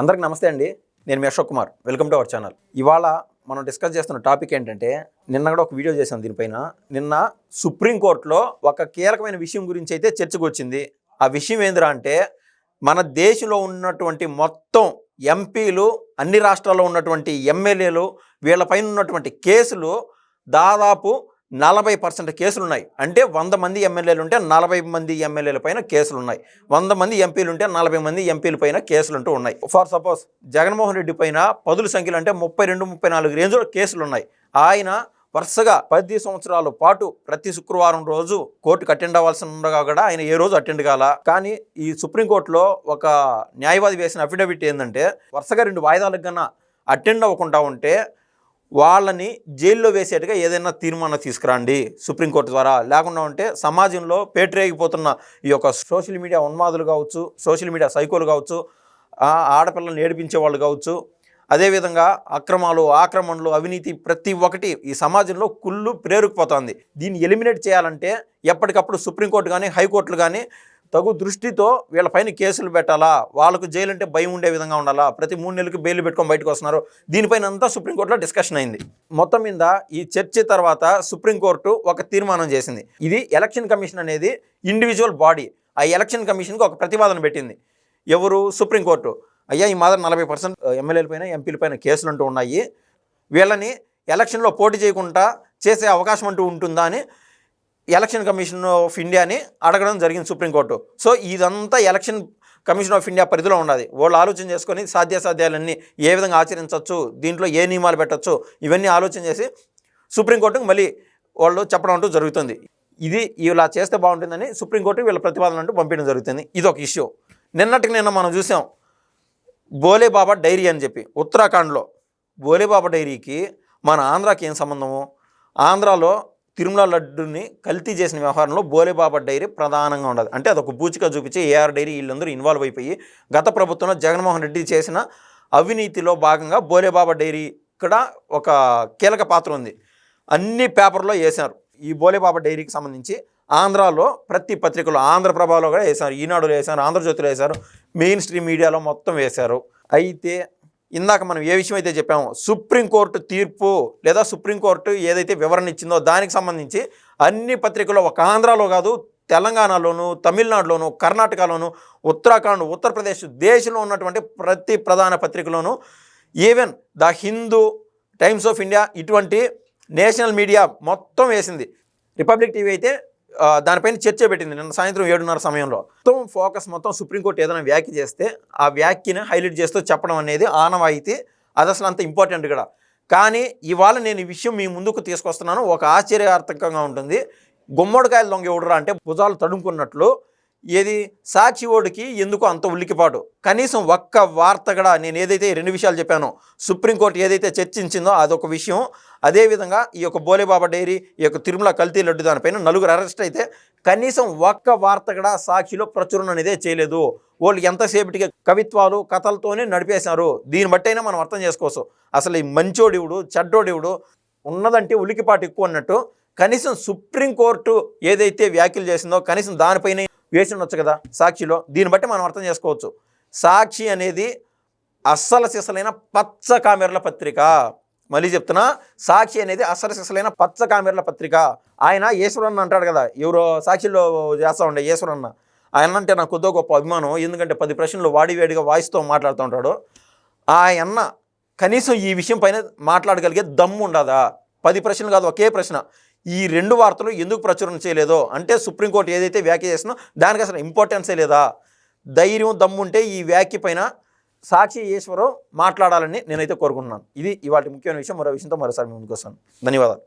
అందరికి నమస్తే అండి. నేను మీ Ashok Kumar. Welcome to our channel. ఇవాళ మనం డిస్కస్ చేస్తున్న టాపిక్ ఏంటంటే, నిన్న కూడా ఒక వీడియో చేశాను దీనిపైన. నిన్న సుప్రీంకోర్టులో ఒక కీలకమైన విషయం గురించి అయితే చర్చకు వచ్చింది. ఆ విషయం ఏందిరా అంటే, మన దేశంలో ఉన్నటువంటి మొత్తం ఎంపీలు, అన్ని రాష్ట్రాల్లో ఉన్నటువంటి ఎమ్మెల్యేలు, వీళ్ళపైన ఉన్నటువంటి కేసులు దాదాపు 40% కేసులున్నాయి. అంటే 100 మంది ఎమ్మెల్యేలు ఉంటే 40 మంది ఎమ్మెల్యేల పైన కేసులు ఉన్నాయి. 100 మంది ఎంపీలు ఉంటే 40 మంది ఎంపీల పైన కేసులు అంటూ ఉన్నాయి. ఫర్ సపోజ్ జగన్మోహన్ రెడ్డి పైన పదుల సంఖ్యలు అంటే 32-34 రేంజ్లో కేసులు ఉన్నాయి. ఆయన వరుసగా 10 సంవత్సరాల పాటు ప్రతి శుక్రవారం రోజు కోర్టుకు అటెండ్ అవ్వాల్సి ఉండగా కూడా ఆయన ఏ రోజు అటెండ్ కాల. కానీ ఈ సుప్రీంకోర్టులో ఒక న్యాయవాది వేసిన అఫిడవిట్ ఏంటంటే, వరుసగా 2 వాయిదాలకు కన్నా అటెండ్ అవ్వకుండా ఉంటే వాళ్ళని జైల్లో వేసేట్టుగా ఏదైనా తీర్మానం తీసుకురండి సుప్రీంకోర్టు ద్వారా. లేకుండా ఉంటే సమాజంలో పేటరేగిపోతున్న ఈ యొక్క సోషల్ మీడియా ఉన్మాదులు కావచ్చు, సోషల్ మీడియా సైకోలు కావచ్చు, ఆడపిల్లల్ని ఏడిపించే వాళ్ళు కావచ్చు, అదేవిధంగా అక్రమాలు, ఆక్రమణలు, అవినీతి ప్రతి ఒక్కటి ఈ సమాజంలో కుళ్ళు ప్రేరుకుపోతుంది. దీన్ని ఎలిమినేట్ చేయాలంటే ఎప్పటికప్పుడు సుప్రీంకోర్టు కానీ, హైకోర్టులు కానీ తగు దృష్టితో వీళ్ళపైన కేసులు పెట్టాలా, వాళ్ళకు జైలు అంటే భయం ఉండే విధంగా ఉండాలా, ప్రతి 3 నెలలకు బెయిల్ పెట్టుకొని బయటకు వస్తున్నారు. దీనిపైన అంతా సుప్రీంకోర్టులో డిస్కషన్ అయింది. మొత్తం మీద ఈ చర్చ తర్వాత సుప్రీంకోర్టు ఒక తీర్మానం చేసింది. ఇది ఎలక్షన్ కమిషన్ అనేది ఇండివిజువల్ బాడీ. ఆ ఎలక్షన్ కమిషన్కి ఒక ప్రతిపాదన పెట్టింది. ఎవరు? సుప్రీంకోర్టు. అయ్యా, ఈ మాదిరి 40% ఎమ్మెల్యేల పైన, ఎంపీల పైన కేసులు అంటూ ఉన్నాయి. వీళ్ళని ఎలక్షన్లో పోటీ చేయకుండా చేసే అవకాశం అంటూ ఉంటుందా అని ఎలక్షన్ కమిషన్ ఆఫ్ ఇండియాని అడగడం జరిగింది సుప్రీంకోర్టు. సో ఇదంతా ఎలక్షన్ కమిషన్ ఆఫ్ ఇండియా పరిధిలో ఉన్నది. వాళ్ళు ఆలోచన చేసుకొని సాధ్యాసాధ్యాలన్నీ ఏ విధంగా ఆచరించవచ్చు, దీంట్లో ఏ నియమాలు పెట్టచ్చు, ఇవన్నీ ఆలోచన చేసి సుప్రీంకోర్టుకు మళ్ళీ వాళ్ళు చెప్పడం అంటూ జరుగుతుంది. ఇది ఇలా చేస్తే బాగుంటుందని సుప్రీంకోర్టు వీళ్ళ ప్రతిపాదన అంటూ పంపించడం జరుగుతుంది. ఇది ఒక ఇష్యూ. నిన్న మనం చూసాం బోలేబాబా డైరీ అని చెప్పి ఉత్తరాఖండ్లో. బోలేబాబా డైరీకి మన ఆంధ్రాకి ఏం సంబంధము? ఆంధ్రాలో తిరుమల లడ్డుని కల్తీ చేసిన వ్యవహారంలో బోలేబాబా డైరీ ప్రధానంగా ఉండదు. అంటే అదొక బూచిగా చూపించి ఏఆర్ డైరీ వీళ్ళందరూ ఇన్వాల్వ్ అయిపోయి గత ప్రభుత్వంలో జగన్మోహన్ రెడ్డి చేసిన అవినీతిలో భాగంగా బోలేబాబా డైరీ ఇక్కడ ఒక కీలక పాత్ర ఉంది. అన్ని పేపర్లో వేశారు. ఈ బోలేబాబా డైరీకి సంబంధించి ఆంధ్రాలో ప్రతి పత్రికలో, ఆంధ్రప్రభలో కూడా వేశారు, ఈనాడులో వేశారు, ఆంధ్రజ్యోతిలో వేశారు, మెయిన్ స్ట్రీమ్ మీడియాలో మొత్తం వేశారు. అయితే ఇందాక మనం ఏ విషయం అయితే చెప్పామో, సుప్రీంకోర్టు తీర్పు లేదా సుప్రీంకోర్టు ఏదైతే వివరణ ఇచ్చిందో దానికి సంబంధించి అన్ని పత్రికల్లో, ఒక ఆంధ్రాలో కాదు, తెలంగాణలోను, తమిళనాడులోను, కర్ణాటకలోను, ఉత్తరాఖండ్, ఉత్తరప్రదేశ్, దేశంలో ఉన్నటువంటి ప్రతి ప్రధాన పత్రికలోను, even the Hindu, times of India, ఇటువంటి నేషనల్ మీడియా మొత్తం వేసింది. రిపబ్లిక్ టీవీ అయితే దానిపైన చర్చ పెట్టింది నిన్న సాయంత్రం 7:30 సమయంలో. మొత్తం ఫోకస్ మొత్తం సుప్రీంకోర్టు ఏదైనా వ్యాఖ్య చేస్తే ఆ వ్యాఖ్యని హైలైట్ చేస్తూ చెప్పడం అనేది ఆనవాయితీ. అది అసలు అంత ఇంపార్టెంట్ కూడా. కానీ ఇవాళ నేను ఈ విషయం మీ ముందుకు తీసుకొస్తున్నాను. ఒక ఆశ్చర్యార్థకంగా ఉంటుంది. గుమ్మడికాయలు దొంగ ఎవడురా అంటే భుజాలు తడుముకున్నట్లు ఏది సాక్షి ఓడికి ఎందుకు అంత ఉలికిపాటు? కనీసం ఒక్క వార్త కూడా, నేను ఏదైతే 2 విషయాలు చెప్పానో, సుప్రీంకోర్టు ఏదైతే చర్చించిందో అదొక విషయం, అదేవిధంగా ఈ యొక్క బోలేబాబా డైరీ, ఈ యొక్క తిరుమల కల్తీ లడ్డు దానిపైన 4 అరెస్ట్ అయితే కనీసం ఒక్క వార్త కూడా సాక్షిలో ప్రచురణ అనేదే చేయలేదు. వాళ్ళు ఎంతసేపటికి కవిత్వాలు, కథలతోనే నడిపేశారు. దీన్ని బట్టైనా మనం అర్థం చేసుకోవచ్చు అసలు ఈ మంచోడివుడు, చెడ్డోడివుడు, ఉన్నదంటే ఉలికిపాటు ఎక్కువ అన్నట్టు. కనీసం సుప్రీంకోర్టు ఏదైతే వ్యాఖ్యలు చేసిందో కనీసం దానిపైన వేసి ఉండొచ్చు కదా సాక్షిలో. దీన్ని బట్టి మనం అర్థం చేసుకోవచ్చు. సాక్షి అనేది అస్సలు సిసలైన పచ్చ కామెర్ల పత్రిక. మళ్ళీ చెప్తున్నా, సాక్షి అనేది అస్సలు సిసలైన పచ్చ కామెర్ల పత్రిక. ఆయన ఈశ్వరన్న అంటాడు కదా, ఎవరో సాక్షిలో చేస్తూ ఉండే ఈశ్వరన్న, ఆయన అంటే నాకు కొద్దిగా గొప్ప అభిమానం. ఎందుకంటే 10 ప్రశ్నలు వాడివేడిగా వాయిస్తో మాట్లాడుతూ ఉంటాడు. ఆయన కనీసం ఈ విషయం పైన మాట్లాడగలిగే దమ్ము ఉండదా? 10 ప్రశ్నలు కాదు, ఒకే ప్రశ్న. ఈ 2 వార్తలు ఎందుకు ప్రచురణ చేయలేదో అంటే సుప్రీంకోర్టు ఏదైతే వ్యాఖ్య చేసిందో దానికి అసలు ఇంపార్టెన్సే లేదా? ధైర్యం, దమ్ముంటే ఈ వ్యాఖ్య పైన సాక్షి ఈశ్వరం మాట్లాడాలని నేనైతే కోరుకుంటున్నాను. ఇది ఇవాళ ముఖ్యమైన విషయం. మరో విషయంతో మరోసారి ముందుకు వస్తాను. ధన్యవాదాలు.